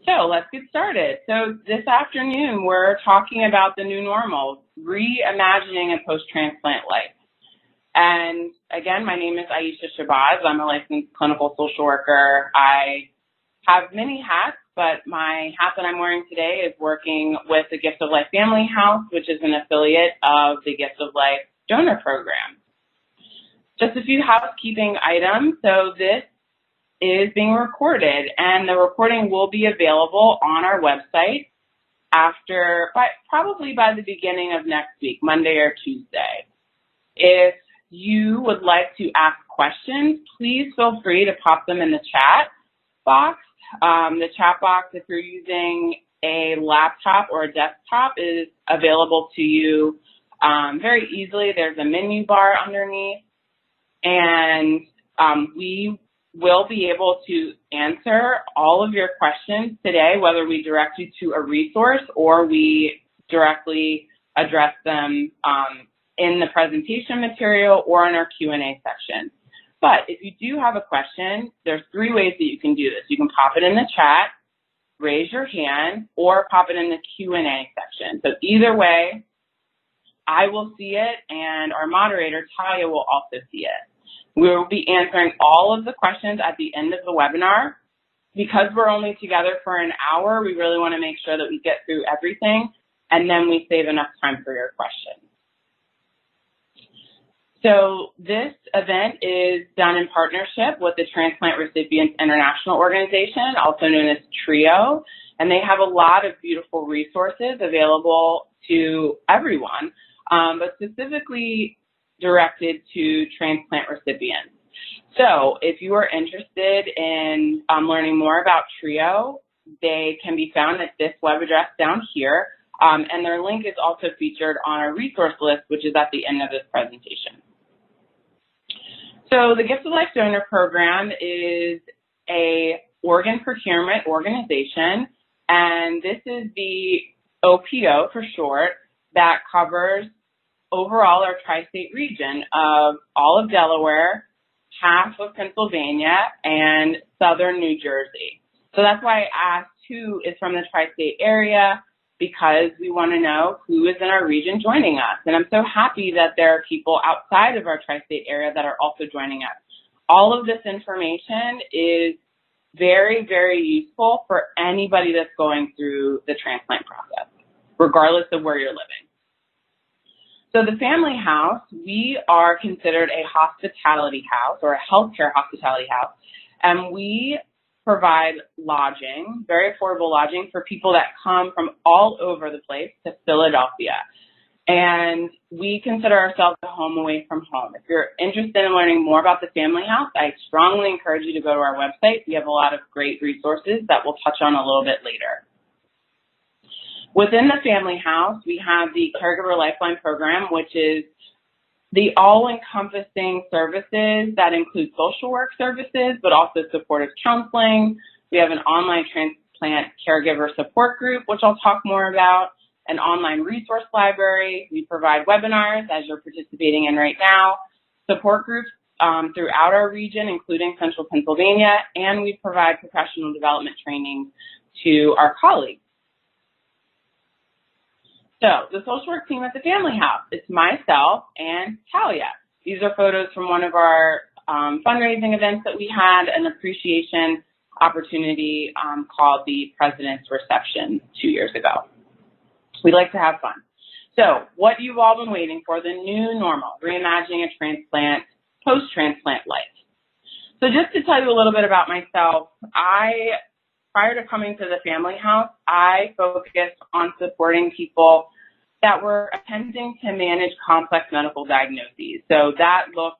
So let's get started. So this afternoon, we're talking about the new normal, reimagining a post-transplant life. And again, my name is Aisha Shabazz. I'm a licensed clinical social worker. I have many hats, but my hat that I'm wearing today is working with the Gift of Life Family House, which is an affiliate of the Gift of Life donor program. Just a few housekeeping items. So this is being recorded, and the recording will be available on our website probably by the beginning of next week, Monday or Tuesday. If you would like to ask questions, please feel free to pop them in the chat box. The chat box, if you're using a laptop or a desktop, is available to you very easily. There's a menu bar underneath, and we will be able to answer all of your questions today, whether we direct you to a resource or we directly address them in the presentation material or in our Q&A section. But if you do have a question, there's 3 ways that you can do this. You can pop it in the chat, raise your hand, or pop it in the Q&A section. So either way, I will see it, and our moderator, Talia, will also see it. We will be answering all of the questions at the end of the webinar. Because we're only together for an hour, we really want to make sure that we get through everything, and then we save enough time for your questions. So this event is done in partnership with the Transplant Recipients International Organization, also known as TRIO, and they have a lot of beautiful resources available to everyone, but specifically directed to transplant recipients. So if you are interested in learning more about TRIO, they can be found at this web address down here, and their link is also featured on our resource list, which is at the end of this presentation. So the Gift of Life Donor Program is a organ procurement organization, and this is the OPO for short that covers overall our tri-state region of all of Delaware, half of Pennsylvania, and southern New Jersey. So that's why I asked who is from the tri-state area, because we want to know who is in our region joining us. And I'm so happy that there are people outside of our tri-state area that are also joining us. All of this information is very, very useful for anybody that's going through the transplant process, regardless of where you're living. So the Family House, we are considered a hospitality house or a healthcare hospitality house, and we provide lodging, very affordable lodging for people that come from all over the place to Philadelphia. And we consider ourselves a home away from home. If you're interested in learning more about the Family House, I strongly encourage you to go to our website. We have a lot of great resources that we'll touch on a little bit later. Within the Family House, we have the Caregiver Lifeline program, which is the all-encompassing services that include social work services, but also supportive counseling. We have an online transplant caregiver support group, which I'll talk more about, an online resource library. We provide webinars, as you're participating in right now, support groups throughout our region, including Central Pennsylvania, and we provide professional development training to our colleagues. So the social work team at the Family House, it's myself and Talia. These are photos from one of our fundraising events that we had, an appreciation opportunity called the President's Reception 2 years ago. We like to have fun. So what you've all been waiting for, the new normal, reimagining a transplant, post-transplant life. So just to tell you a little bit about myself, prior to coming to the Family House, I focused on supporting people that were attempting to manage complex medical diagnoses. So that looked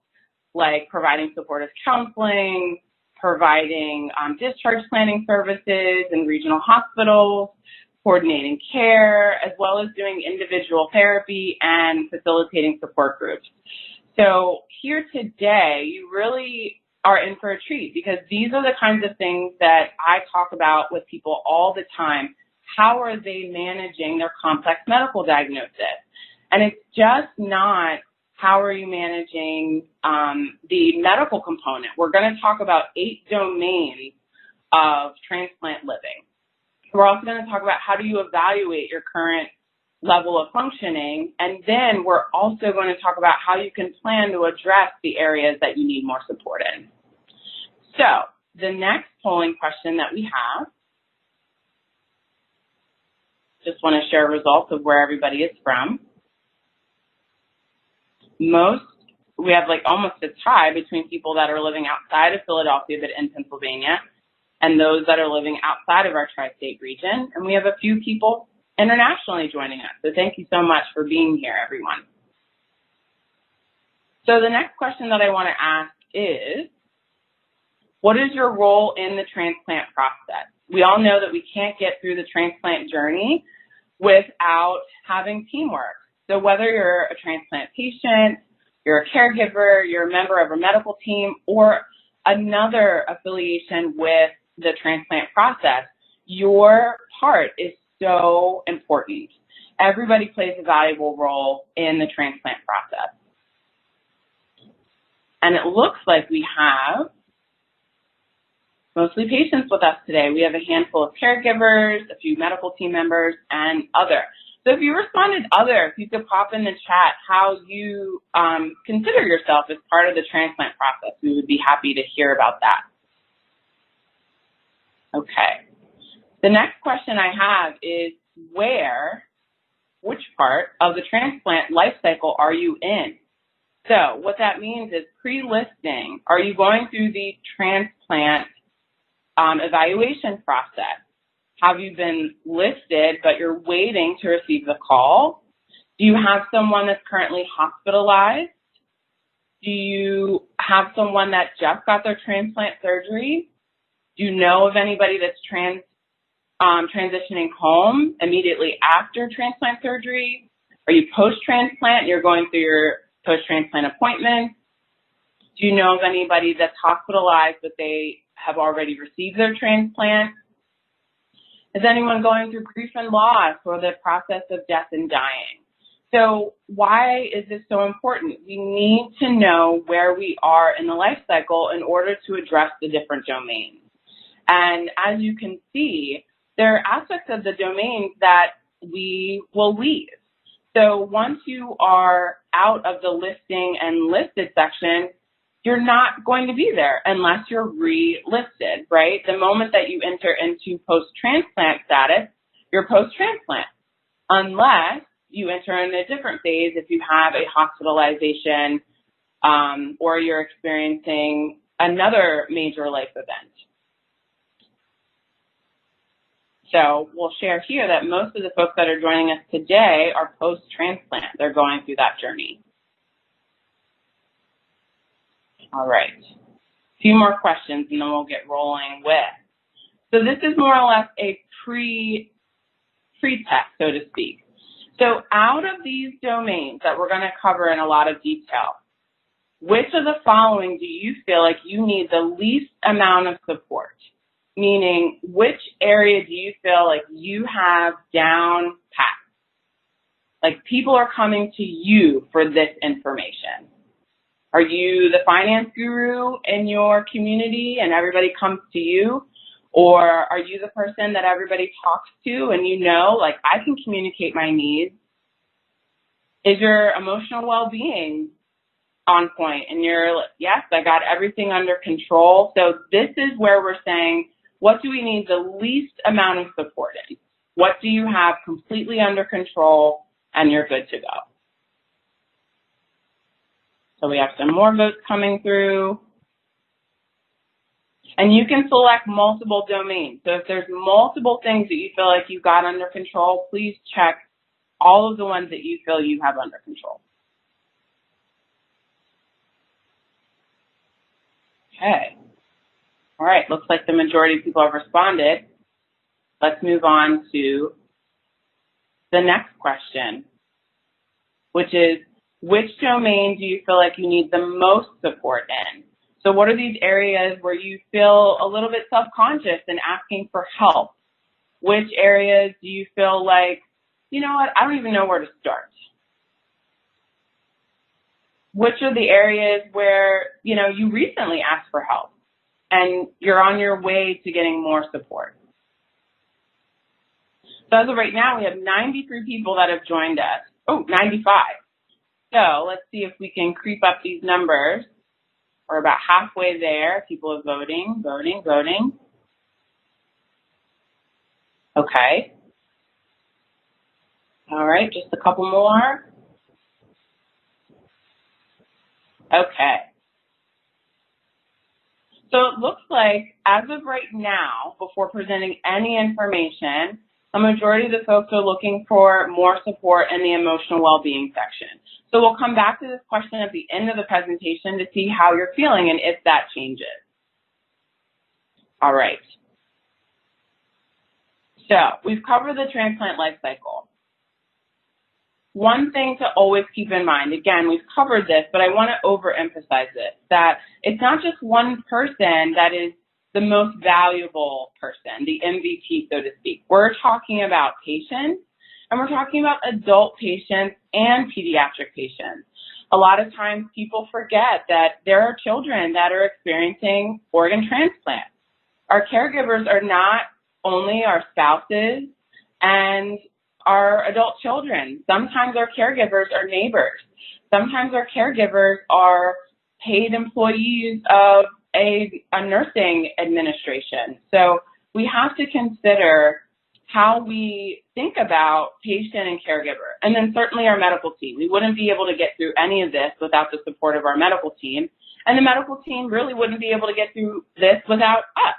like providing supportive counseling, providing discharge planning services in regional hospitals, coordinating care, as well as doing individual therapy and facilitating support groups. So here today, you really are in for a treat, because these are the kinds of things that I talk about with people all the time. How are they managing their complex medical diagnosis? And it's just not how are you managing the medical component. We're going to talk about 8 domains of transplant living. We're also going to talk about how do you evaluate your current level of functioning, and then we're also going to talk about how you can plan to address the areas that you need more support in. So the next polling question that we have, just want to share results of where everybody is from. We have like almost a tie between people that are living outside of Philadelphia but in Pennsylvania and those that are living outside of our tri-state region. And we have a few people internationally joining us. So thank you so much for being here, everyone. So the next question that I want to ask is, what is your role in the transplant process? We all know that we can't get through the transplant journey without having teamwork. So whether you're a transplant patient, you're a caregiver, you're a member of a medical team, or another affiliation with the transplant process, your part is so important. Everybody plays a valuable role in the transplant process. And it looks like we have mostly patients with us today. We have a handful of caregivers, a few medical team members, and other. So if you responded other, if you could pop in the chat how you consider yourself as part of the transplant process, we would be happy to hear about that. Okay. The next question I have is which part of the transplant life cycle are you in? So what that means is pre-listing. Are you going through the transplant evaluation process? Have you been listed, but you're waiting to receive the call? Do you have someone that's currently hospitalized? Do you have someone that just got their transplant surgery? Do you know of anybody that's transitioning home immediately after transplant surgery? Are you post-transplant? You're going through your post-transplant appointments? Do you know of anybody that's hospitalized but they have already received their transplant? Is anyone going through grief and loss or the process of death and dying? So why is this so important? We need to know where we are in the life cycle in order to address the different domains. And as you can see, there are aspects of the domains that we will leave. So once you are out of the listing and listed section, you're not going to be there unless you're relisted, right? The moment that you enter into post-transplant status, you're post-transplant, unless you enter in a different phase if you have a hospitalization or you're experiencing another major life event. So we'll share here that most of the folks that are joining us today are post-transplant. They're going through that journey. All right. A few more questions and then we'll get rolling with. So this is more or less a pre-test, so to speak. So out of these domains that we're going to cover in a lot of detail, which of the following do you feel like you need the least amount of support? Meaning, which area do you feel like you have down pat? Like people are coming to you for this information. Are you the finance guru in your community and everybody comes to you? Or are you the person that everybody talks to and you know, like, I can communicate my needs? Is your emotional well-being on point? And you're like, yes, I got everything under control. So this is where we're saying, what do we need the least amount of support in? What do you have completely under control and you're good to go? So we have some more votes coming through. And you can select multiple domains. So if there's multiple things that you feel like you got under control, please check all of the ones that you feel you have under control. Okay. All right, looks like the majority of people have responded. Let's move on to the next question, which is, which domain do you feel like you need the most support in? So what are these areas where you feel a little bit self-conscious and asking for help? Which areas do you feel like, you know what, I don't even know where to start? Which are the areas where, you know, you recently asked for help and you're on your way to getting more support? So as of right now, we have 93 people that have joined us. Oh, 95. So let's see if we can creep up these numbers. We're about halfway there. People are voting. Okay. All right, just a couple more. Okay. So it looks like, as of right now, before presenting any information, a majority of the folks are looking for more support in the emotional well-being section. So we'll come back to this question at the end of the presentation to see how you're feeling and if that changes. All right. So we've covered the transplant life cycle. One thing to always keep in mind, again, we've covered this, but I want to overemphasize it, that it's not just one person that is the most valuable person, the MVP, so to speak. We're talking about patients, and we're talking about adult patients and pediatric patients. A lot of times people forget that there are children that are experiencing organ transplant. Our caregivers are not only our spouses and our adult children. Sometimes our caregivers are neighbors. Sometimes our caregivers are paid employees of a nursing administration. So we have to consider how we think about patient and caregiver. And then certainly our medical team. We wouldn't be able to get through any of this without the support of our medical team. And the medical team really wouldn't be able to get through this without us.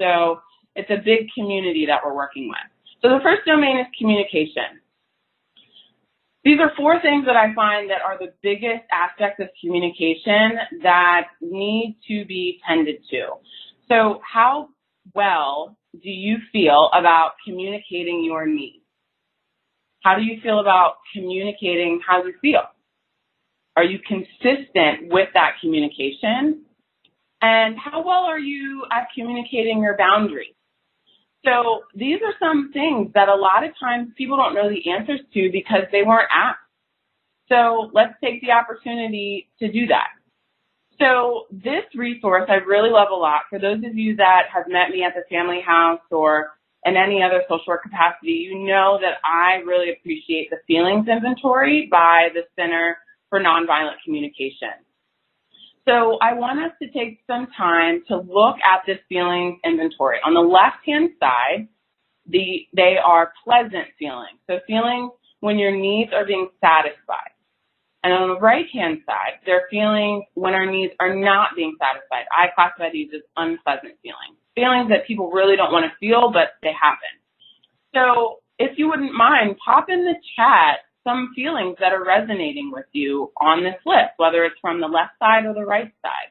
So it's a big community that we're working with. So the first domain is communication. These are 4 things that I find that are the biggest aspects of communication that need to be tended to. So how well do you feel about communicating your needs? How do you feel about communicating how you feel? Are you consistent with that communication? And how well are you at communicating your boundaries? So these are some things that a lot of times people don't know the answers to because they weren't asked. So let's take the opportunity to do that. So this resource I really love a lot. For those of you that have met me at the Family House or in any other social work capacity, you know that I really appreciate the feelings inventory by the Center for Nonviolent Communication. So I want us to take some time to look at this feelings inventory. On the left-hand side, they are pleasant feelings. So feelings when your needs are being satisfied. And on the right-hand side, they're feelings when our needs are not being satisfied. I classify these as unpleasant feelings. Feelings that people really don't want to feel, but they happen. So if you wouldn't mind, pop in the chat some feelings that are resonating with you on this list, whether it's from the left side or the right side.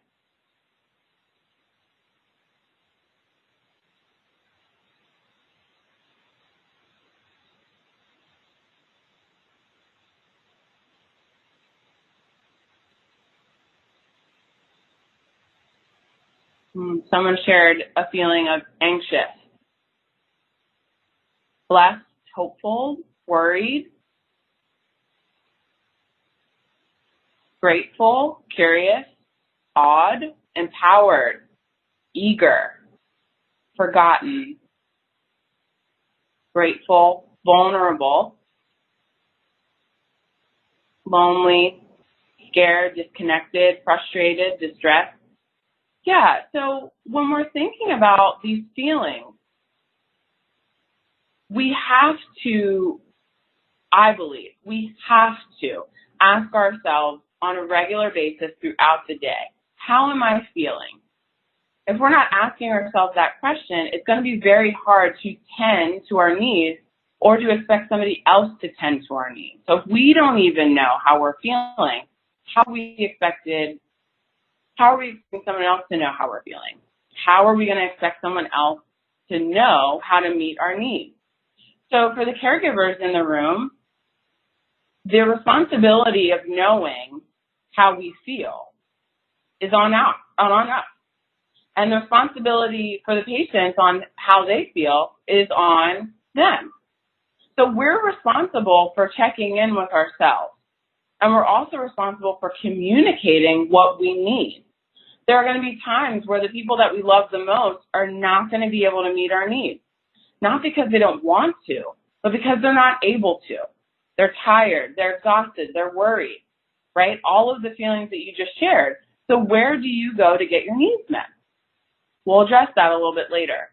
Someone shared a feeling of anxious, blessed, hopeful, worried, grateful, curious, awed, empowered, eager, forgotten, grateful, vulnerable, lonely, scared, disconnected, frustrated, distressed. Yeah, so when we're thinking about these feelings, we have to, I believe, we have to ask ourselves on a regular basis throughout the day, how am I feeling? If we're not asking ourselves that question, it's going to be very hard to tend to our needs or to expect somebody else to tend to our needs. So if we don't even know how we're feeling, how are we expecting someone else to know how we're feeling? How are we going to expect someone else to know how to meet our needs? So for the caregivers in the room, the responsibility of knowing how we feel is on us. And the responsibility for the patients on how they feel is on them. So we're responsible for checking in with ourselves. And we're also responsible for communicating what we need. There are going to be times where the people that we love the most are not going to be able to meet our needs. Not because they don't want to, but because they're not able to. They're tired, they're exhausted, they're worried, right? All of the feelings that you just shared. So where do you go to get your needs met? We'll address that a little bit later.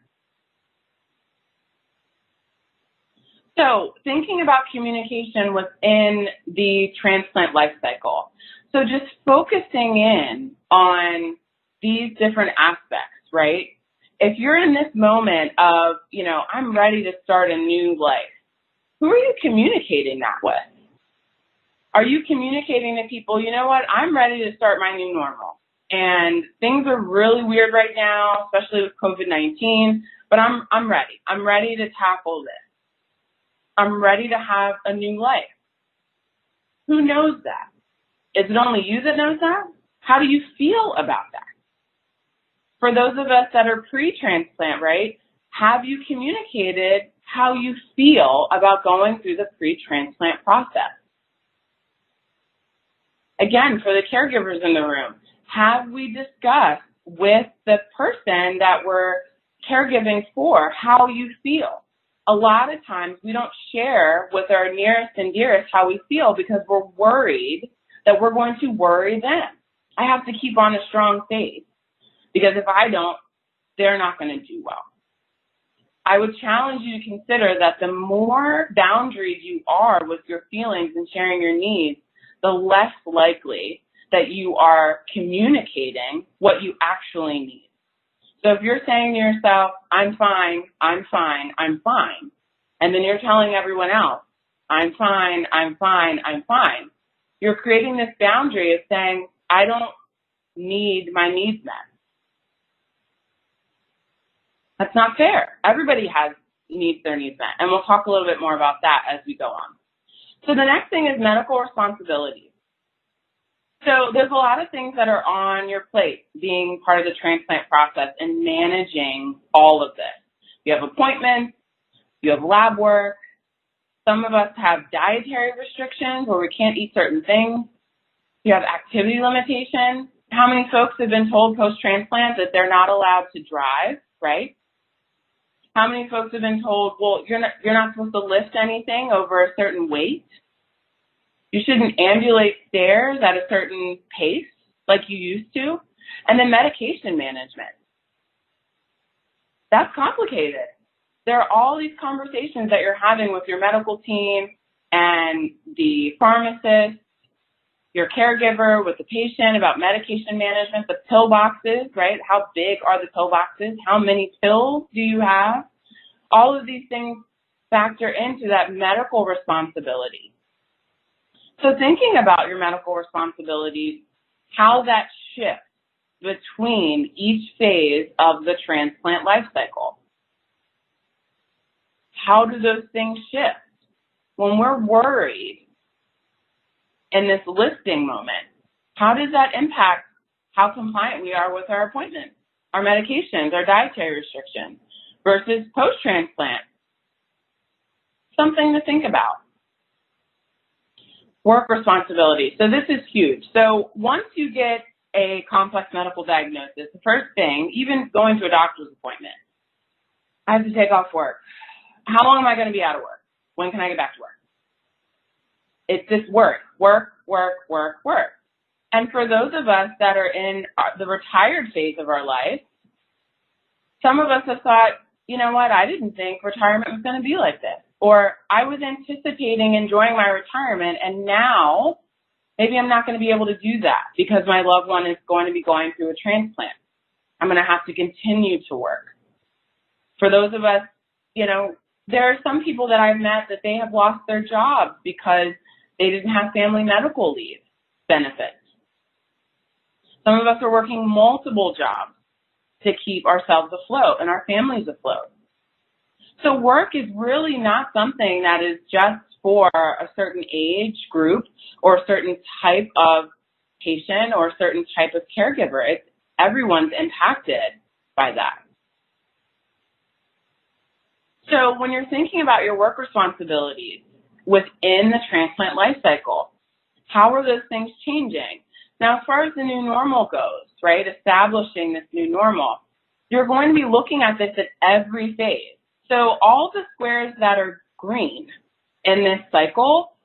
So thinking about communication within the transplant life cycle. So just focusing in on these different aspects, right? If you're in this moment of, I'm ready to start a new life, who are you communicating that with? Are you communicating to people, you know what, I'm ready to start my new normal. And things are really weird right now, especially with COVID-19, but I'm ready. I'm ready to tackle this. I'm ready to have a new life. Who knows that? Is it only you that knows that? How do you feel about that? For those of us that are pre-transplant, right, have you communicated how you feel about going through the pre-transplant process? Again, for the caregivers in the room, have we discussed with the person that we're caregiving for how you feel? A lot of times we don't share with our nearest and dearest how we feel because we're worried that we're going to worry them. I have to keep on a strong face because if I don't, they're not going to do well. I would challenge you to consider that the more boundaries you are with your feelings and sharing your needs, the less likely that you are communicating what you actually need. So if you're saying to yourself, I'm fine, I'm fine, I'm fine, and then you're telling everyone else, I'm fine, I'm fine, I'm fine, you're creating this boundary of saying, I don't need my needs met. That's not fair. Everybody needs their needs met, and we'll talk a little bit more about that as we go on. So the next thing is medical responsibilities. So there's a lot of things that are on your plate being part of the transplant process and managing all of this. You have appointments, you have lab work. Some of us have dietary restrictions where we can't eat certain things. You have activity limitations. How many folks have been told post-transplant that they're not allowed to drive, right? How many folks have been told, well, you're not supposed to lift anything over a certain weight? You shouldn't ambulate stairs at a certain pace like you used to. And then medication management. That's complicated. There are all these conversations that you're having with your medical team and the pharmacist, your caregiver, with the patient about medication management, the pill boxes, right? How big are the pill boxes? How many pills do you have? All of these things factor into that medical responsibility. So thinking about your medical responsibilities, how that shifts between each phase of the transplant life cycle. How do those things shift? When we're worried in this listing moment, how does that impact how compliant we are with our appointments, our medications, our dietary restrictions versus post-transplant? Something to think about. Work responsibility. So this is huge. So once you get a complex medical diagnosis, the first thing, even going to a doctor's appointment, I have to take off work. How long am I going to be out of work? When can I get back to work? It's this work. And for those of us that are in the retired phase of our life, some of us have thought, you know what, I didn't think retirement was going to be like this. Or I was anticipating enjoying my retirement, and now maybe I'm not going to be able to do that because my loved one is going to be going through a transplant. I'm going to have to continue to work. For those of us, there are some people that I've met that they have lost their jobs because they didn't have family medical leave benefits. Some of us are working multiple jobs to keep ourselves afloat and our families afloat. So work is really not something that is just for a certain age group or a certain type of patient or a certain type of caregiver. Everyone's impacted by that. So when you're thinking about your work responsibilities within the transplant life cycle, how are those things changing? Now, as far as the new normal goes, right, establishing this new normal, you're going to be looking at this at every phase. So all the squares that are screen in this cycle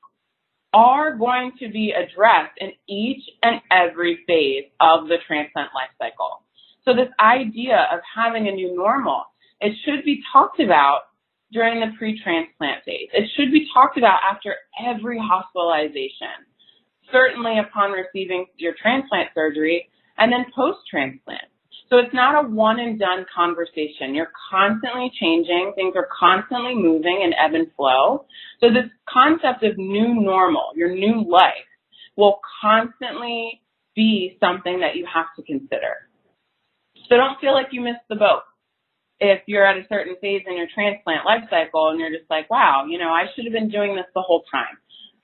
are going to be addressed in each and every phase of the transplant life cycle. So this idea of having a new normal, it should be talked about during the pre-transplant phase. It should be talked about after every hospitalization, certainly upon receiving your transplant surgery, and then post-transplant. So it's not a one and done conversation. You're constantly changing. Things are constantly moving and ebb and flow. So this concept of new normal, your new life, will constantly be something that you have to consider. So don't feel like you missed the boat if you're at a certain phase in your transplant life cycle and you're just like, wow, I should have been doing this the whole time.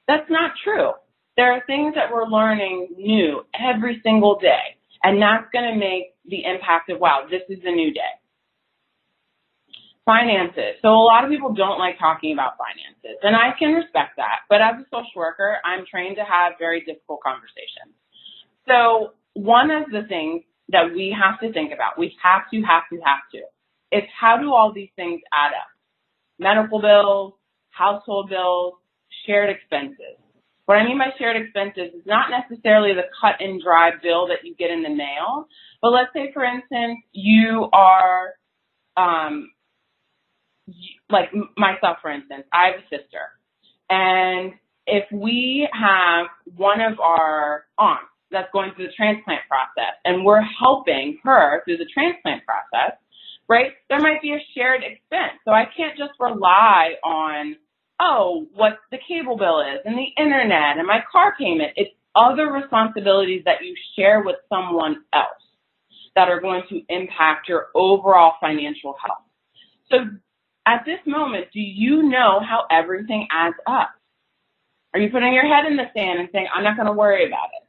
That's not true. There are things that we're learning new every single day, and that's going to make the impact of, wow, this is a new day. Finances. So a lot of people don't like talking about finances, and I can respect that. But as a social worker, I'm trained to have very difficult conversations. So one of the things that we have to think about, we have to, is how do all these things add up? Medical bills, household bills, shared expenses. What I mean by shared expenses is not necessarily the cut and dry bill that you get in the mail, but let's say, for instance, you are, like myself, for instance, I have a sister, and if we have one of our aunts that's going through the transplant process, and we're helping her through the transplant process, right, there might be a shared expense. So I can't just rely on, what the cable bill is and the internet and my car payment. It's other responsibilities that you share with someone else that are going to impact your overall financial health. So at this moment, do you know how everything adds up? Are you putting your head in the sand and saying, I'm not going to worry about it?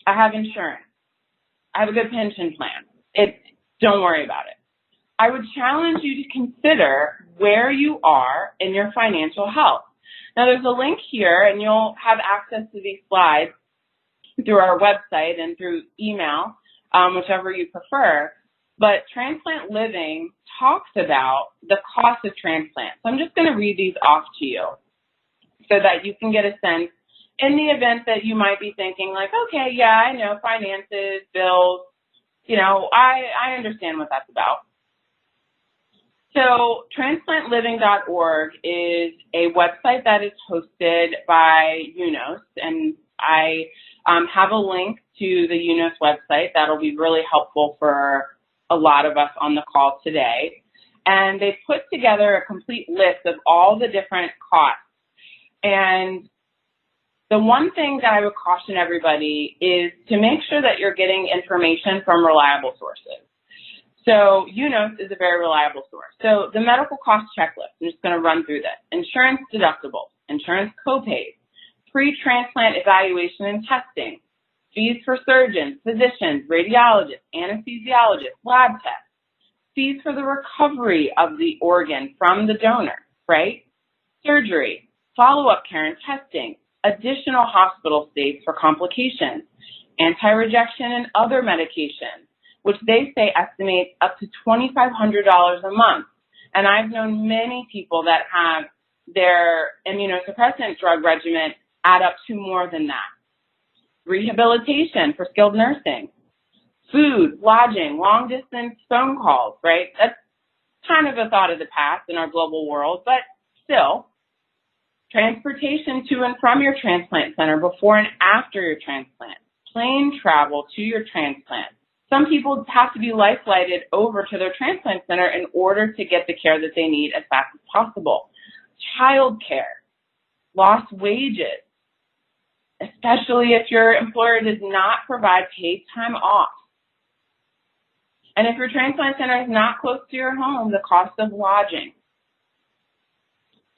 I have insurance. I have a good pension plan. Don't worry about it. I would challenge you to consider where you are in your financial health. Now, there's a link here, and you'll have access to these slides through our website and through email, whichever you prefer. But Transplant Living talks about the cost of transplant. So I'm just going to read these off to you so that you can get a sense in the event that you might be thinking like, okay, yeah, I know finances, bills, I understand what that's about. So transplantliving.org is a website that is hosted by UNOS, and I have a link to the UNOS website that'll be really helpful for a lot of us on the call today. And they put together a complete list of all the different costs. And the one thing that I would caution everybody is to make sure that you're getting information from reliable sources. So UNOS is a very reliable source. So the medical cost checklist, I'm just going to run through this. Insurance deductibles, insurance copays, pre-transplant evaluation and testing, fees for surgeons, physicians, radiologists, anesthesiologists, lab tests, fees for the recovery of the organ from the donor, right? Surgery, follow-up care and testing, additional hospital stays for complications, anti-rejection and other medications, which they say estimates up to $2,500 a month. And I've known many people that have their immunosuppressant drug regimen add up to more than that. Rehabilitation for skilled nursing, food, lodging, long-distance phone calls, right? That's kind of a thought of the past in our global world, but still, transportation to and from your transplant center before and after your transplant, plane travel to your transplant. Some people have to be life-flighted over to their transplant center in order to get the care that they need as fast as possible. Child care, lost wages, especially if your employer does not provide paid time off. And if your transplant center is not close to your home, the cost of lodging.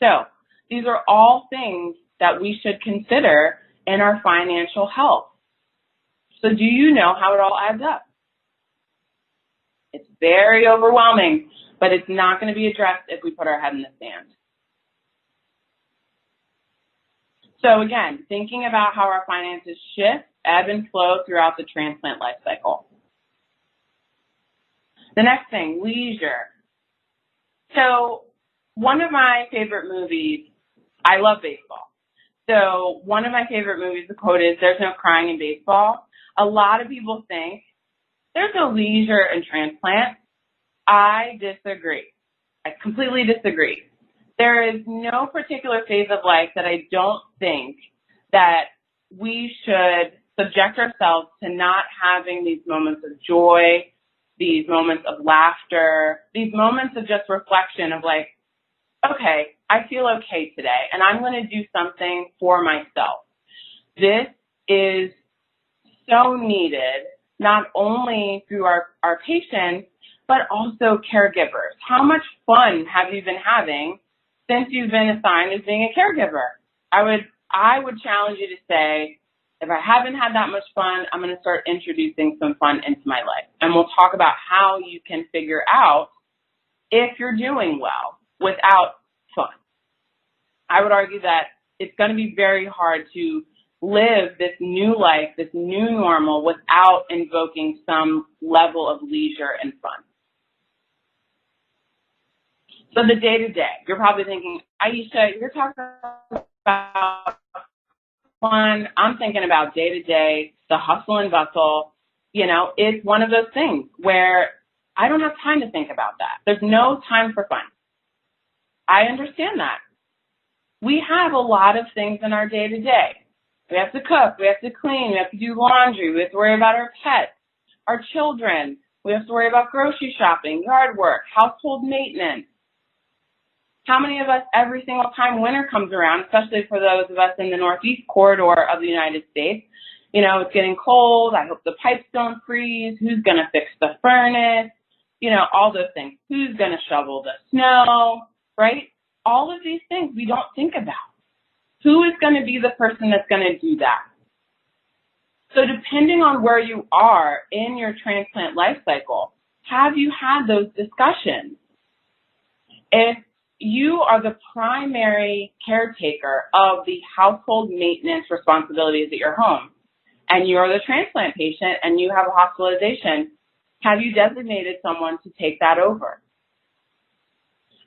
So these are all things that we should consider in our financial health. So do you know how it all adds up? It's very overwhelming, but it's not going to be addressed if we put our head in the sand. So again, thinking about how our finances shift, ebb and flow throughout the transplant life cycle. The next thing, leisure. So one of my favorite movies, I love baseball. So one of my favorite movies, the quote is, "There's no crying in baseball." A lot of people think there's no leisure in transplant. I disagree. I completely disagree. There is no particular phase of life that I don't think that we should subject ourselves to not having these moments of joy, these moments of laughter, these moments of just reflection of like, okay, I feel okay today, and I'm going to do something for myself. This is so needed, not only through our patients, but also caregivers. How much fun have you been having since you've been assigned as being a caregiver? I would challenge you to say, if I haven't had that much fun, I'm going to start introducing some fun into my life. And we'll talk about how you can figure out if you're doing well without fun. I would argue that it's going to be very hard to live this new life, this new normal, without invoking some level of leisure and fun. So the day-to-day, you're probably thinking, Aisha, you're talking about fun. I'm thinking about day-to-day, the hustle and bustle. You know, it's one of those things where I don't have time to think about that. There's no time for fun. I understand that. We have a lot of things in our day-to-day. We have to cook, we have to clean, we have to do laundry, we have to worry about our pets, our children, we have to worry about grocery shopping, yard work, household maintenance. How many of us every single time winter comes around, especially for those of us in the Northeast corridor of the United States, you know, it's getting cold, I hope the pipes don't freeze, who's going to fix the furnace, you know, all those things. Who's going to shovel the snow, right? All of these things we don't think about. Who is going to be the person that's going to do that? So depending on where you are in your transplant life cycle, have you had those discussions? If you are the primary caretaker of the household maintenance responsibilities at your home, and you're the transplant patient and you have a hospitalization, have you designated someone to take that over?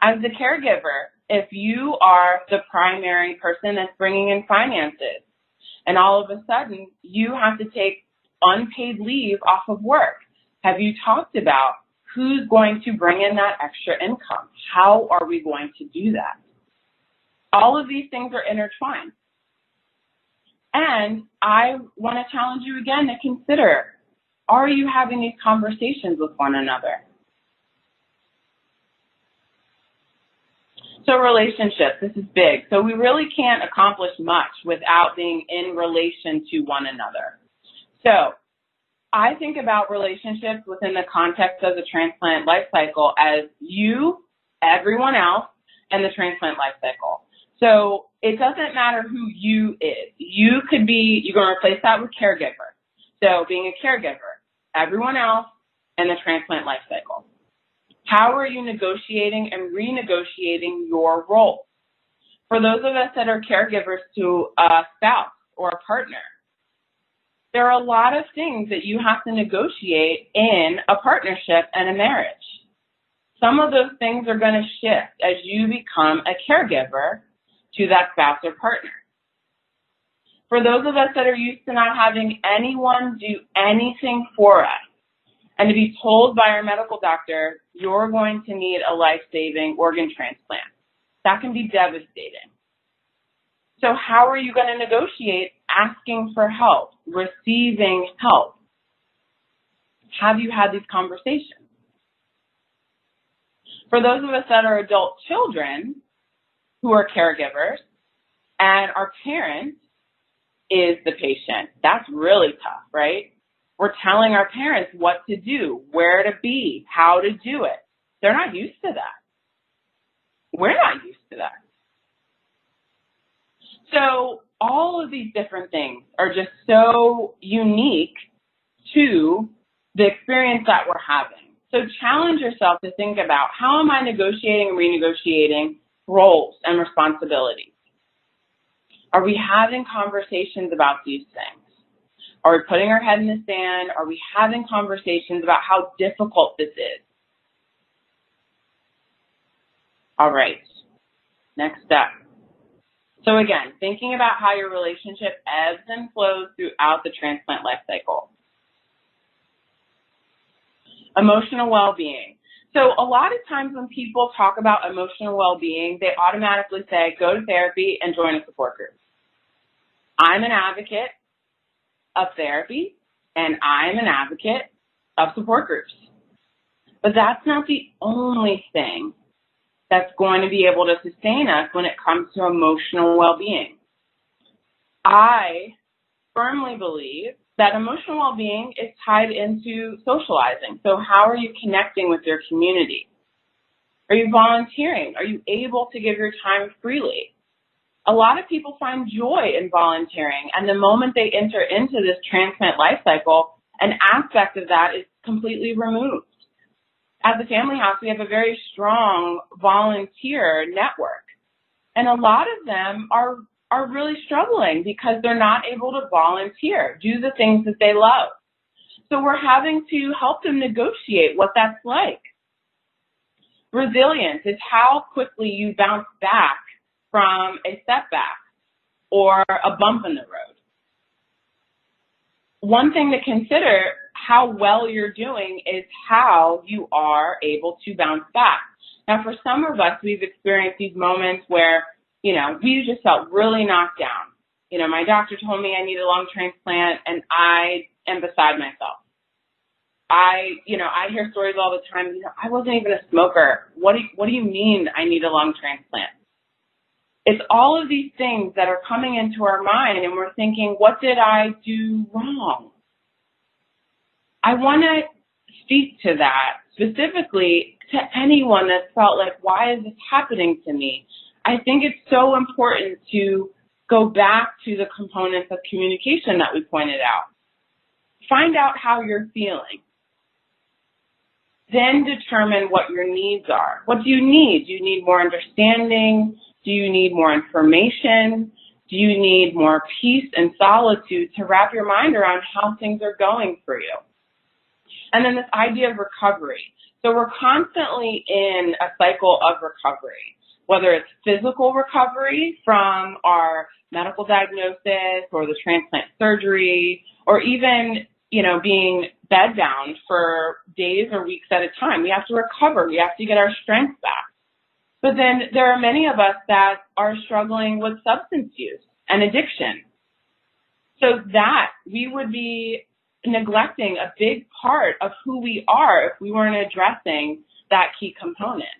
As the caregiver, if you are the primary person that's bringing in finances, and all of a sudden you have to take unpaid leave off of work, have you talked about who's going to bring in that extra income? How are we going to do that? All of these things are intertwined. And I want to challenge you again to consider, are you having these conversations with one another? So relationships, this is big. So we really can't accomplish much without being in relation to one another. So I think about relationships within the context of the transplant life cycle as you, everyone else, and the transplant life cycle. So it doesn't matter who you is. You could be, you're going to replace that with caregiver. So being a caregiver, everyone else, and the transplant life cycle. How are you negotiating and renegotiating your role? For those of us that are caregivers to a spouse or a partner, there are a lot of things that you have to negotiate in a partnership and a marriage. Some of those things are going to shift as you become a caregiver to that spouse or partner. For those of us that are used to not having anyone do anything for us, and to be told by our medical doctor, you're going to need a life-saving organ transplant, that can be devastating. So how are you going to negotiate asking for help, receiving help? Have you had these conversations? For those of us that are adult children who are caregivers and our parent is the patient, that's really tough, right? We're telling our parents what to do, where to be, how to do it. They're not used to that. We're not used to that. So all of these different things are just so unique to the experience that we're having. So challenge yourself to think about, how am I negotiating and renegotiating roles and responsibilities? Are we having conversations about these things? Are we putting our head in the sand? Are we having conversations about how difficult this is? All right. Next step. So again, thinking about how your relationship ebbs and flows throughout the transplant life cycle. Emotional well-being. So a lot of times when people talk about emotional well-being, they automatically say, go to therapy and join a support group. I'm an advocate of therapy, and I'm an advocate of support groups. But that's not the only thing that's going to be able to sustain us when it comes to emotional well-being. I firmly believe that emotional well-being is tied into socializing. So how are you connecting with your community? Are you volunteering? Are you able to give your time freely? A lot of people find joy in volunteering, and the moment they enter into this transplant life cycle, an aspect of that is completely removed. At the Family House, we have a very strong volunteer network, and a lot of them are really struggling because they're not able to volunteer, do the things that they love. So we're having to help them negotiate what that's like. Resilience is how quickly you bounce back from a setback or a bump in the road. One thing to consider, how well you're doing is how you are able to bounce back. Now, for some of us, we've experienced these moments where, we just felt really knocked down. My doctor told me I need a lung transplant, and I am beside myself. I hear stories all the time. I wasn't even a smoker. What do you mean I need a lung transplant? It's all of these things that are coming into our mind, and we're thinking, what did I do wrong? I want to speak to that specifically to anyone that felt like, why is this happening to me? I think it's so important to go back to the components of communication that we pointed out. Find out how you're feeling. Then determine what your needs are. What do you need? Do you need more understanding? Do you need more information? Do you need more peace and solitude to wrap your mind around how things are going for you? And then this idea of recovery. So we're constantly in a cycle of recovery, whether it's physical recovery from our medical diagnosis or the transplant surgery, or even, being bedbound for days or weeks at a time. We have to recover. We have to get our strength back. But then there are many of us that are struggling with substance use and addiction. So that we would be neglecting a big part of who we are if we weren't addressing that key component.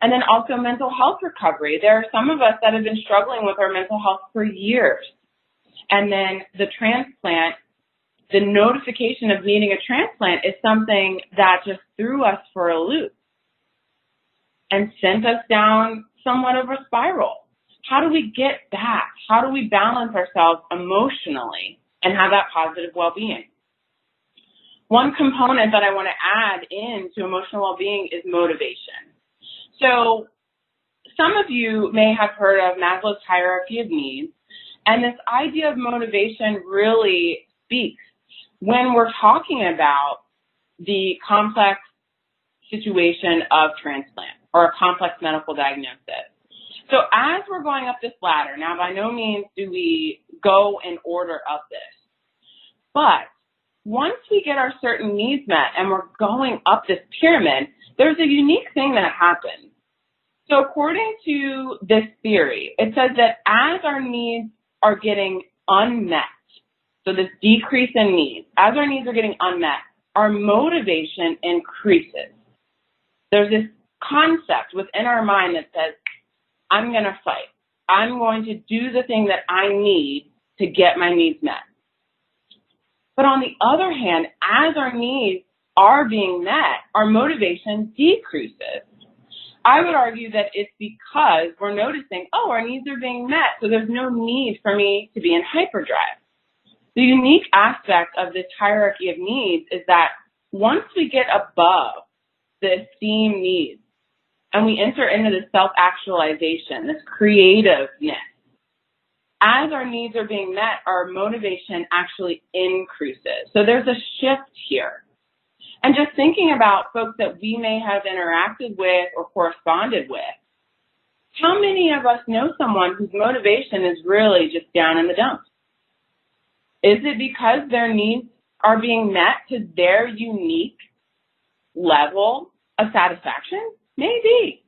And then also mental health recovery. There are some of us that have been struggling with our mental health for years. And then the transplant, the notification of needing a transplant is something that just threw us for a loop and sent us down somewhat of a spiral. How do we get back? How do we balance ourselves emotionally and have that positive well-being? One component that I want to add into emotional well-being is motivation. So some of you may have heard of Maslow's hierarchy of needs, and this idea of motivation really speaks when we're talking about the complex situation of transplant or a complex medical diagnosis. So as we're going up this ladder, now by no means do we go in order of this, but once we get our certain needs met and we're going up this pyramid, there's a unique thing that happens. So according to this theory, it says that as our needs are getting unmet, so this decrease in needs, as our needs are getting unmet, our motivation increases. There's this concept within our mind that says, I'm going to fight. I'm going to do the thing that I need to get my needs met. But on the other hand, as our needs are being met, our motivation decreases. I would argue that it's because we're noticing, our needs are being met, so there's no need for me to be in hyperdrive. The unique aspect of this hierarchy of needs is that once we get above the esteem needs and we enter into the self-actualization, this creativeness, as our needs are being met, our motivation actually increases. So there's a shift here. And just thinking about folks that we may have interacted with or corresponded with, How many of us know someone whose motivation is really just down in the dumps? Is it because their needs are being met to their unique level of satisfaction? Maybe.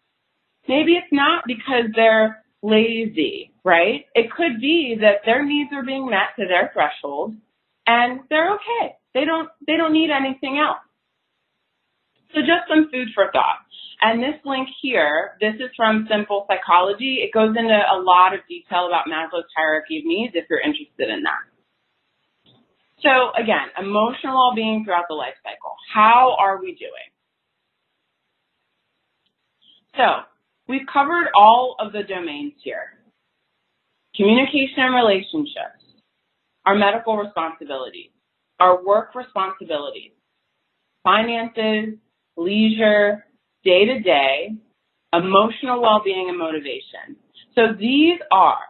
Maybe it's not because they're lazy, right? It could be that their needs are being met to their threshold and they're okay. They don't need anything else. So just some food for thought. And this link here, this is from Simple Psychology. It goes into a lot of detail about Maslow's hierarchy of needs if you're interested in that. So again, emotional well-being throughout the life cycle. How are we doing? So we've covered all of the domains here. Communication and relationships, our medical responsibilities, our work responsibilities, finances, leisure, day-to-day, emotional well-being, and motivation. So these are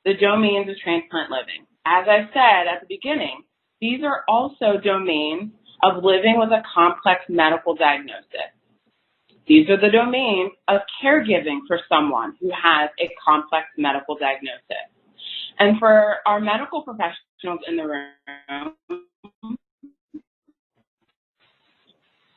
the domains of transplant living. As I said at the beginning, these are also domains of living with a complex medical diagnosis. These are the domains of caregiving for someone who has a complex medical diagnosis. And for our medical professionals in the room,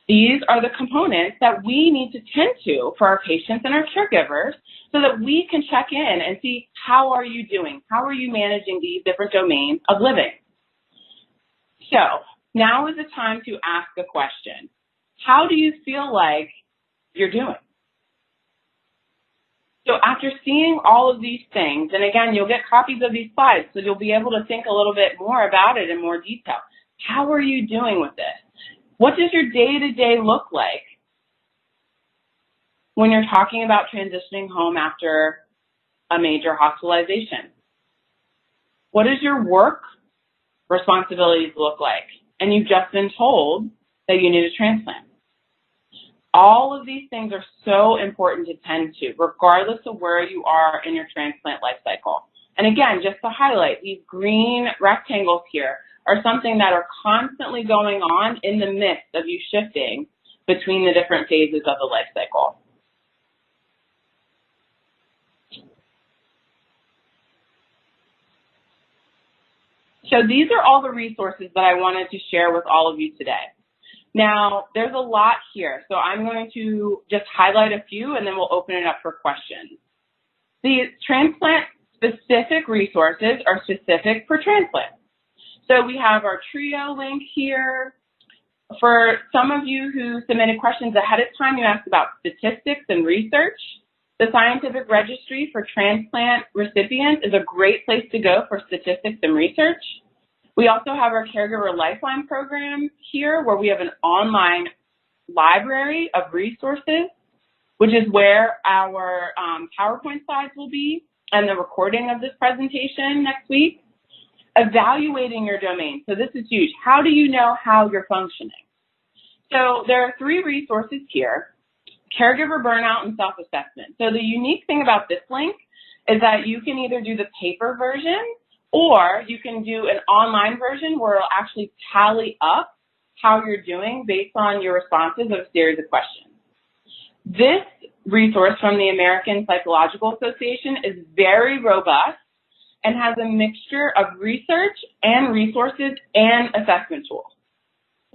these are the components that we need to tend to for our patients and our caregivers so that we can check in and see how are you doing? How are you managing these different domains of living? So now is the time to ask a question. How do you feel like you're doing? So after seeing all of these things, and again, you'll get copies of these slides, so you'll be able to think a little bit more about it in more detail. How are you doing with this? What does your day-to-day look like when you're talking about transitioning home after a major hospitalization? What does your work responsibilities look like? And you've just been told that you need a transplant. All of these things are so important to tend to, regardless of where you are in your transplant life cycle. And again, just to highlight, these green rectangles here are something that are constantly going on in the midst of you shifting between the different phases of the life cycle. So these are all the resources that I wanted to share with all of you today. Now, there's a lot here, so I'm going to just highlight a few and then we'll open it up for questions. The transplant-specific resources are specific for transplant. So we have our TRIO link here. For some of you who submitted questions ahead of time, you asked about statistics and research. The Scientific Registry for Transplant Recipients is a great place to go for statistics and research. We also have our Caregiver Lifeline program here, where we have an online library of resources, which is where our PowerPoint slides will be and the recording of this presentation next week. Evaluating your domain. So this is huge. How do you know how you're functioning? So there are 3 resources here: Caregiver, Burnout, and Self-Assessment. So the unique thing about this link is that you can either do the paper version or you can do an online version where it'll actually tally up how you're doing based on your responses of a series of questions. This resource from the American Psychological Association is very robust and has a mixture of research and resources and assessment tools.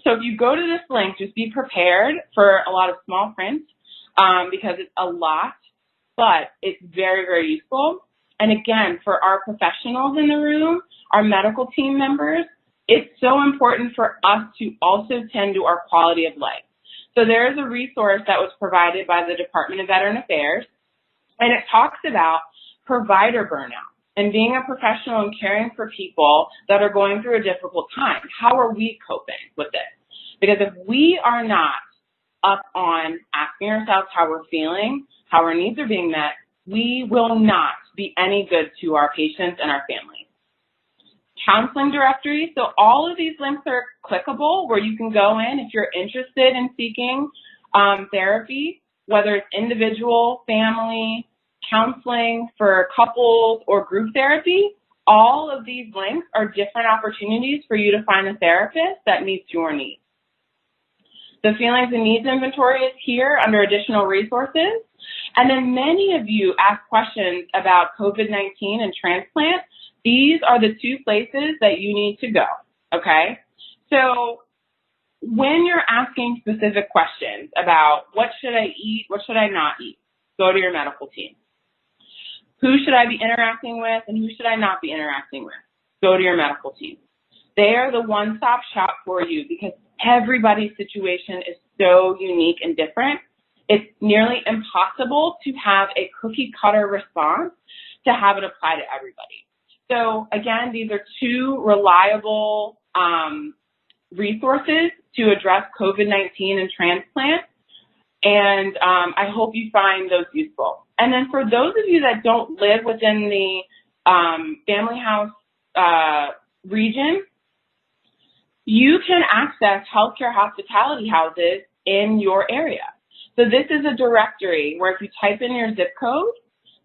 So if you go to this link, just be prepared for a lot of small print because it's a lot, but it's very, very useful. And again, for our professionals in the room, our medical team members, it's so important for us to also tend to our quality of life. So there is a resource that was provided by the Department of Veteran Affairs, and it talks about provider burnout and being a professional and caring for people that are going through a difficult time. How are we coping with this? Because if we are not up on asking ourselves how we're feeling, how our needs are being met, we will not be any good to our patients and our families. Counseling directory. So all of these links are clickable where you can go in if you're interested in seeking therapy, whether it's individual, family, counseling for couples, or group therapy. All of these links are different opportunities for you to find a therapist that meets your needs. The feelings and needs inventory is here under additional resources. And then many of you ask questions about COVID-19 and transplant. These are the two places that you need to go, okay? So when you're asking specific questions about what should I eat, what should I not eat, go to your medical team. Who should I be interacting with and who should I not be interacting with? Go to your medical team. They are the one-stop shop for you because everybody's situation is so unique and different. It's nearly impossible to have a cookie-cutter response to have it apply to everybody. So again, these are two reliable resources to address COVID-19 and transplant, and I hope you find those useful. And then for those of you that don't live within the family house region, you can access healthcare hospitality houses in your area. So this is a directory where if you type in your zip code,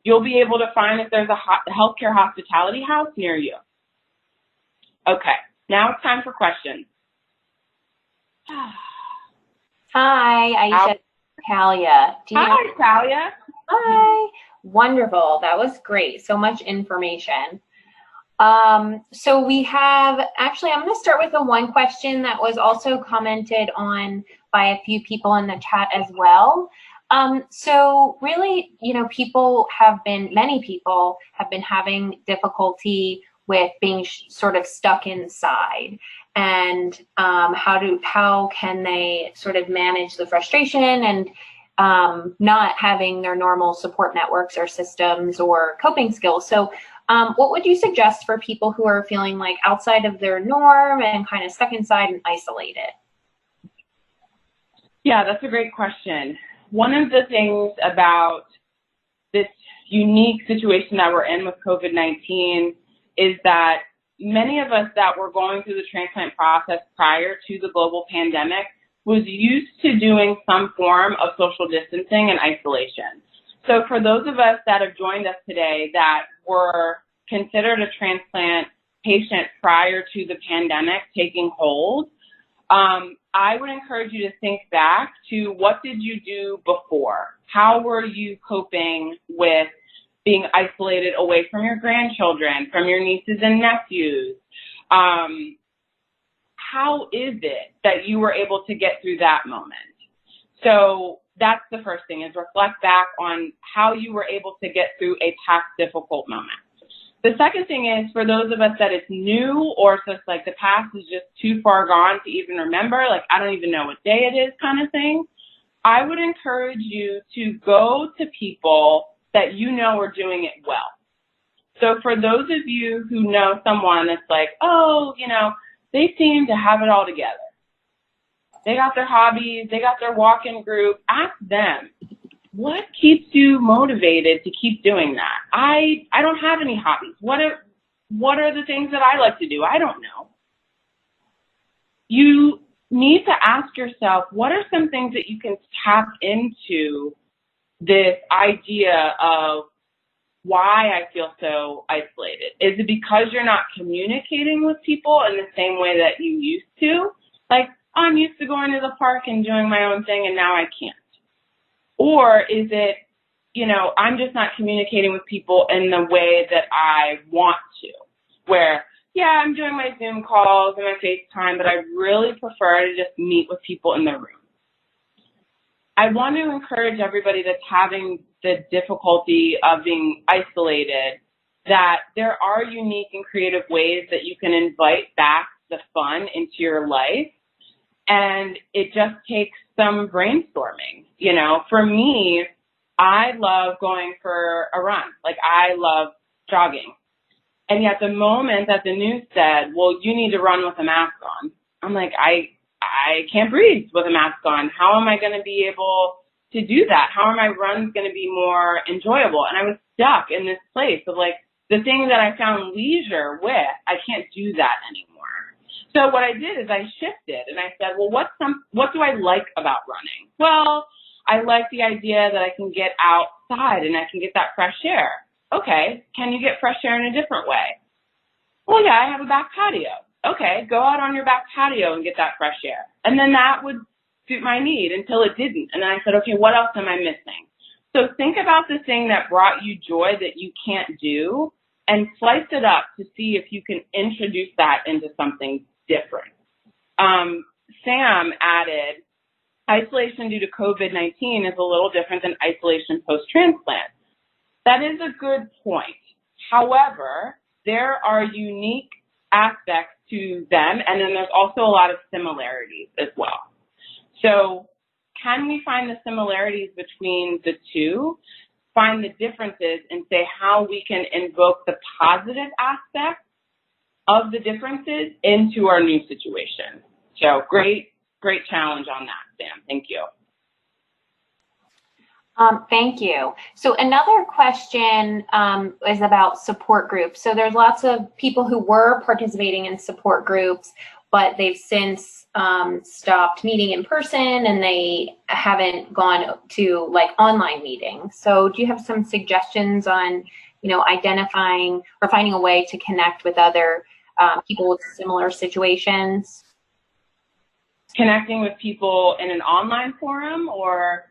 you'll be able to find if there's a healthcare hospitality house near you. Okay, now it's time for questions. Hi, Aisha. Talia. Hi, Talia. Hi. Wonderful. That was great. So much information. So we have, actually, I'm going to start with the one question that was also commented on by a few people in the chat as well. So really, you know, many people have been having difficulty with being sort of stuck inside, and how can they sort of manage the frustration and not having their normal support networks or systems or coping skills. So what would you suggest for people who are feeling like outside of their norm and kind of stuck inside and isolated? Yeah, that's a great question. One of the things about this unique situation that we're in with COVID-19 is that many of us that were going through the transplant process prior to the global pandemic was used to doing some form of social distancing and isolation. So for those of us that have joined us today that were considered a transplant patient prior to the pandemic taking hold, I would encourage you to think back to what did you do before? How were you coping with being isolated away from your grandchildren, from your nieces and nephews? How is it that you were able to get through that moment? So that's the first thing, is reflect back on how you were able to get through a past difficult moment. The second thing is, for those of us that it's new or just like the past is just too far gone to even remember, like I don't even know what day it is kind of thing, I would encourage you to go to people that you know are doing it well. So for those of you who know someone that's like, oh, you know, they seem to have it all together. They got their hobbies, they got their walk-in group. Ask them, what keeps you motivated to keep doing that? I don't have any hobbies. What are the things that I like to do? I don't know. You need to ask yourself, what are some things that you can tap into this idea of why I feel so isolated? Is it because you're not communicating with people in the same way that you used to? Like, I'm used to going to the park and doing my own thing and now I can't. Or is it, you know, I'm just not communicating with people in the way that I want to, where, yeah, I'm doing my Zoom calls and my FaceTime, but I really prefer to just meet with people in the room. I want to encourage everybody that's having the difficulty of being isolated that there are unique and creative ways that you can invite back the fun into your life. And it just takes some brainstorming. You know, for me, I love going for a run. Like, I love jogging. And yet the moment that the news said, well, you need to run with a mask on, I'm like, I can't breathe with a mask on. How am I going to be able to do that? How are my runs going to be more enjoyable? And I was stuck in this place of like, the thing that I found leisure with, I can't do that anymore. So what I did is I shifted and I said, well, what do I like about running? Well, I like the idea that I can get outside and I can get that fresh air. Okay, can you get fresh air in a different way? Well, yeah, I have a back patio. Okay, go out on your back patio and get that fresh air. And then that would suit my need until it didn't. And then I said, okay, what else am I missing? So think about the thing that brought you joy that you can't do and slice it up to see if you can introduce that into something different. Sam added, isolation due to COVID-19 is a little different than isolation post-transplant. That is a good point. However, there are unique aspects to them, and then there's also a lot of similarities as well. So can we find the similarities between the two, find the differences, and say how we can invoke the positive aspects of the differences into our new situation? So great challenge on that, Sam. Thank you. Thank you. So another question is about support groups. So there's lots of people who were participating in support groups, but they've since stopped meeting in person and they haven't gone to like online meetings. So do you have some suggestions on, identifying or finding a way to connect with other people with similar situations? Connecting with people in an online forum, or?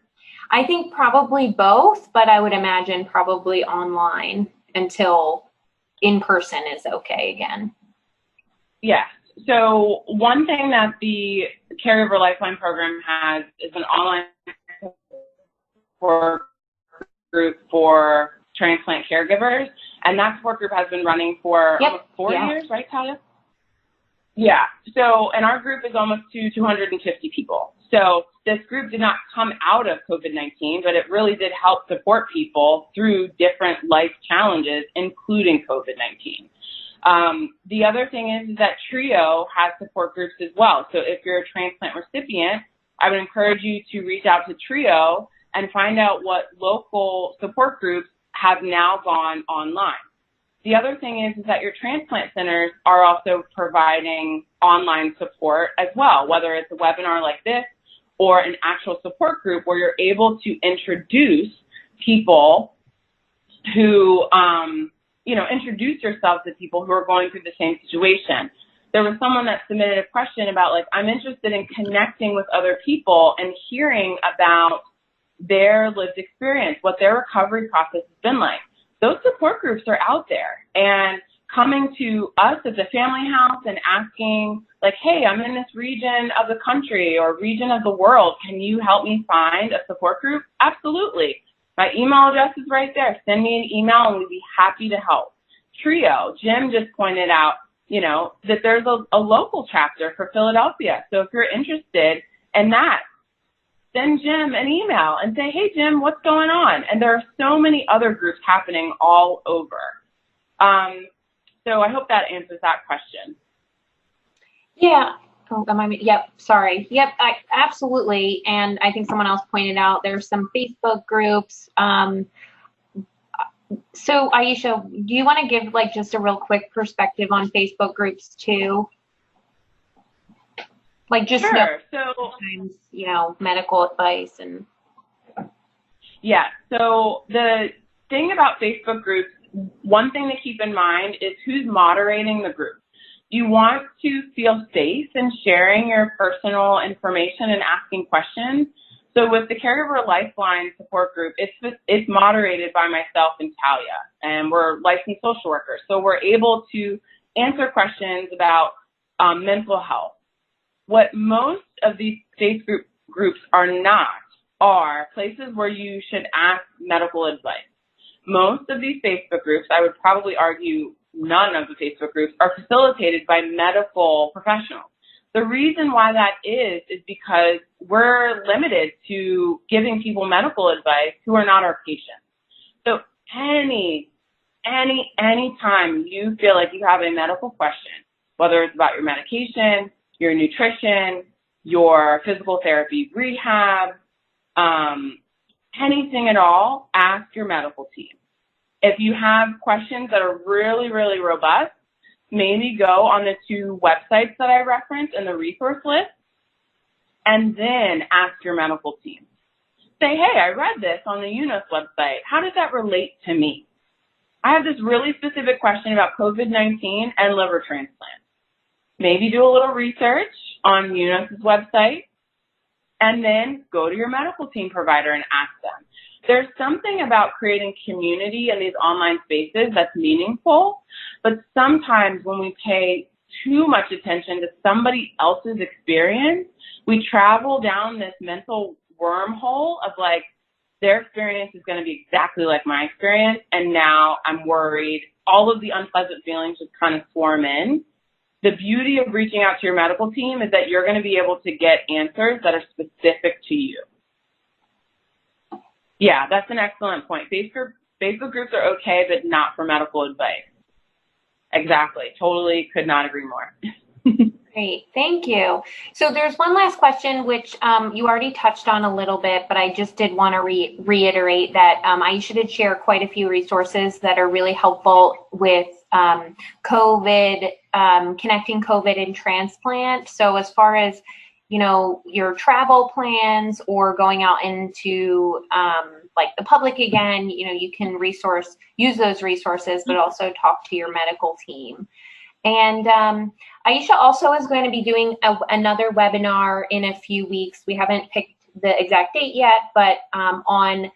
I think probably both, but I would imagine probably online until in person is okay again. Yes. So one thing that the Caregiver Lifeline program has is an online support group for transplant caregivers, and that support group has been running for almost 4 years, right, Talia? Yeah. So, and our group is almost 250 people. So this group did not come out of COVID-19, but it really did help support people through different life challenges, including COVID-19. The other thing is that TRIO has support groups as well. So if you're a transplant recipient, I would encourage you to reach out to TRIO and find out what local support groups have now gone online. The other thing is that your transplant centers are also providing online support as well, whether it's a webinar like this or an actual support group where you're able to introduce people who, introduce yourself to people who are going through the same situation. There was someone that submitted a question about, like, I'm interested in connecting with other people and hearing about their lived experience, what their recovery process has been like. Those support groups are out there, and coming to us at the Family House and asking, like, hey, I'm in this region of the country or region of the world. Can you help me find a support group? Absolutely. My email address is right there. Send me an email and we'd be happy to help. TRIO, Jim just pointed out, that there's a local chapter for Philadelphia. So if you're interested in that, send Jim an email and say, hey, Jim, what's going on? And there are so many other groups happening all over. So I hope that answers that question. Yeah. Oh, yep. Sorry. Yep. Absolutely. And I think someone else pointed out there's some Facebook groups. So Aisha, do you want to give like just a real quick perspective on Facebook groups too? Like just sure. Sometimes, medical advice and. Yeah. So the thing about Facebook groups, one thing to keep in mind is who's moderating the group. You want to feel safe in sharing your personal information and asking questions. So with the Caregiver Lifeline support group, it's moderated by myself and Talia, and we're licensed social workers. So we're able to answer questions about mental health. What most of these Facebook groups are not are places where you should ask medical advice. Most of these Facebook groups, I would probably argue none of the Facebook groups, are facilitated by medical professionals. The reason why that is because we're limited to giving people medical advice who are not our patients. So any time you feel like you have a medical question, whether it's about your medication, your nutrition, your physical therapy rehab, anything at all, ask your medical team. If you have questions that are really, really robust, maybe go on the 2 websites that I referenced in the resource list and then ask your medical team. Say, hey, I read this on the UNOS website. How does that relate to me? I have this really specific question about COVID-19 and liver transplant. Maybe do a little research on UNOS's website and then go to your medical team provider and ask them. There's something about creating community in these online spaces that's meaningful, but sometimes when we pay too much attention to somebody else's experience, we travel down this mental wormhole of like, their experience is going to be exactly like my experience, and now I'm worried. All of the unpleasant feelings just kind of swarm in. The beauty of reaching out to your medical team is that you're going to be able to get answers that are specific to you. Yeah, that's an excellent point. Facebook groups are okay, but not for medical advice. Exactly. Totally could not agree more. Great. Thank you. So there's one last question, which you already touched on a little bit, but I just did want to reiterate that Aisha did share quite a few resources that are really helpful with COVID, connecting COVID and transplant. So as far as, you know, your travel plans or going out into like the public again, you know, you can use those resources, but also talk to your medical team. And Aisha also is going to be doing another webinar in a few weeks. We haven't picked the exact date yet, but on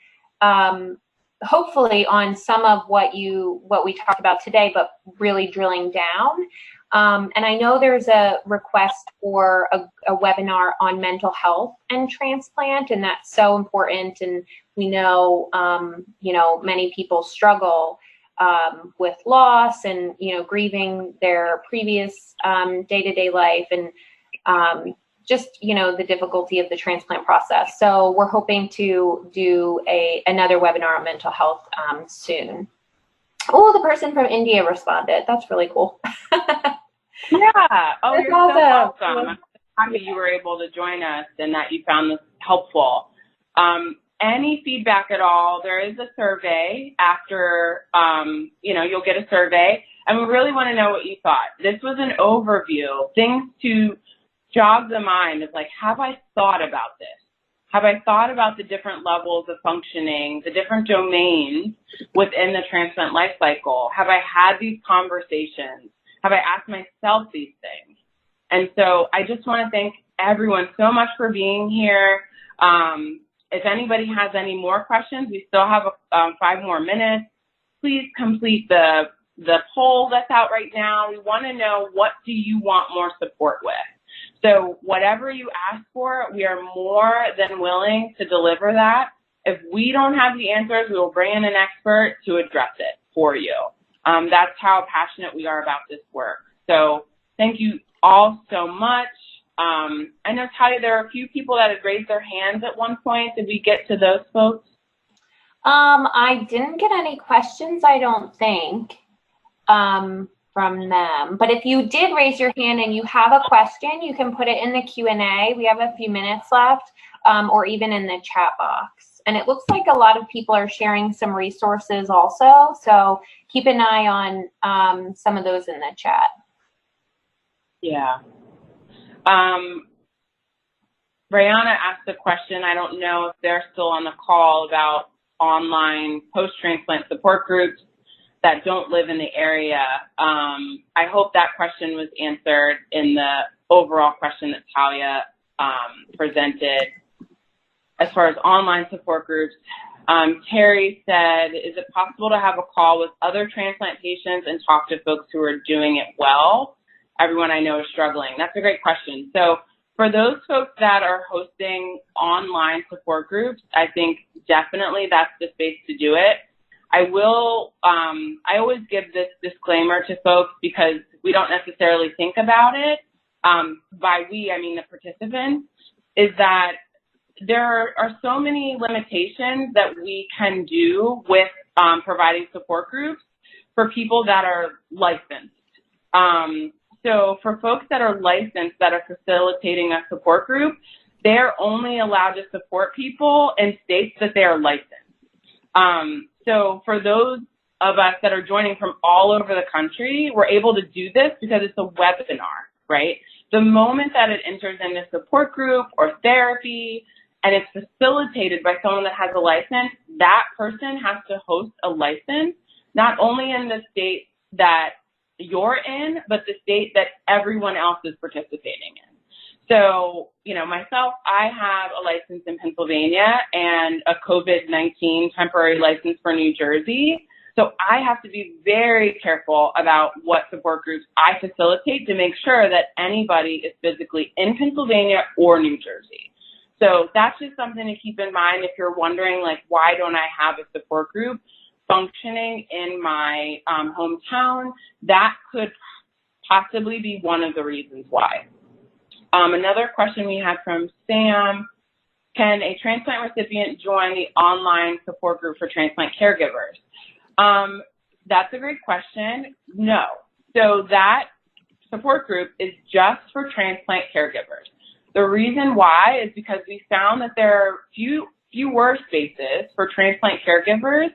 hopefully on some of what we talked about today, but really drilling down. And I know there's a request for a webinar on mental health and transplant, and that's so important. And we know, you know, many people struggle with loss and, you know, grieving their previous day-to-day life and just, you know, the difficulty of the transplant process. So we're hoping to do another webinar on mental health soon. Oh, the person from India responded. That's really cool. Yeah. Oh, That's you're so welcome. I'm happy you were able to join us and that you found this helpful. Any feedback at all, there is a survey after, you know, you'll get a survey, and we really want to know what you thought. This was an overview, things to jog the mind of like, have I thought about this? Have I thought about the different levels of functioning, the different domains within the transplant life cycle? Have I had these conversations? Have I asked myself these things? And so I just want to thank everyone so much for being here. If anybody has any more questions, we still have 5 more minutes. Please complete the poll that's out right now. We want to know, what do you want more support with? So whatever you ask for, we are more than willing to deliver that. If we don't have the answers, we will bring in an expert to address it for you. That's how passionate we are about this work. So thank you all so much. I know, Talia, there are a few people that had raised their hands at one point. Did we get to those folks? I didn't get any questions, I don't think, from them. But if you did raise your hand and you have a question, you can put it in the Q&A. We have a few minutes left, or even in the chat box. And it looks like a lot of people are sharing some resources also. So keep an eye on some of those in the chat. Yeah. Brianna asked a question. I don't know if they're still on the call, about online post-transplant support groups that don't live in the area. I hope that question was answered in the overall question that Talia presented. As far as online support groups, Terry said, is it possible to have a call with other transplant patients and talk to folks who are doing it well? Everyone I know is struggling. That's a great question. So for those folks that are hosting online support groups, I think definitely that's the space to do it. I always give this disclaimer to folks because we don't necessarily think about it. By we, I mean the participants, is that there are so many limitations that we can do with providing support groups for people that are licensed. So for folks that are licensed that are facilitating a support group, they're only allowed to support people in states that they are licensed. So for those of us that are joining from all over the country, we're able to do this because it's a webinar, right? The moment that it enters in a support group or therapy and it's facilitated by someone that has a license, that person has to host a license, not only in the state that you're in, but the state that everyone else is participating in. So, myself, I have a license in Pennsylvania and a COVID-19 temporary license for New Jersey. So I have to be very careful about what support groups I facilitate to make sure that anybody is physically in Pennsylvania or New Jersey. So that's just something to keep in mind if you're wondering, why don't I have a support group functioning in my hometown? That could possibly be one of the reasons why. Another question we had from Sam, can a transplant recipient join the online support group for transplant caregivers? That's a great question. No. So that support group is just for transplant caregivers. The reason why is because we found that there are fewer spaces for transplant caregivers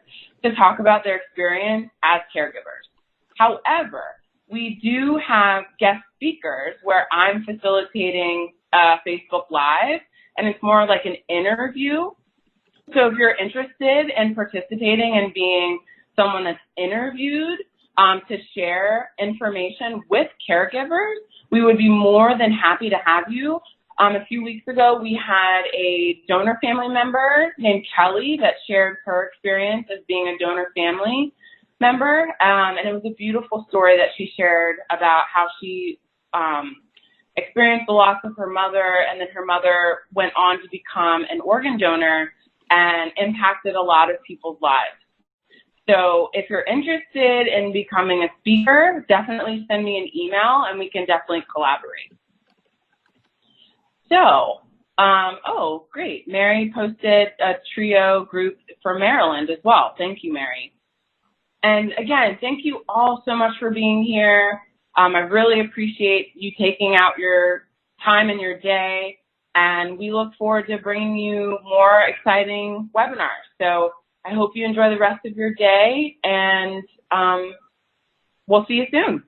to talk about their experience as caregivers. However, we do have guest speakers where I'm facilitating Facebook Live, and it's more like an interview. So if you're interested in participating and being someone that's interviewed to share information with caregivers, we would be more than happy to have you. A few weeks ago, we had a donor family member named Kelly that shared her experience as being a donor family member, and it was a beautiful story that she shared about how she experienced the loss of her mother, and then her mother went on to become an organ donor and impacted a lot of people's lives. So if you're interested in becoming a speaker, definitely send me an email and we can definitely collaborate. So, oh, great. Mary posted a TRIO group for Maryland as well. Thank you, Mary. And again, thank you all so much for being here. I really appreciate you taking out your time in your day, and we look forward to bringing you more exciting webinars. So I hope you enjoy the rest of your day, and we'll see you soon.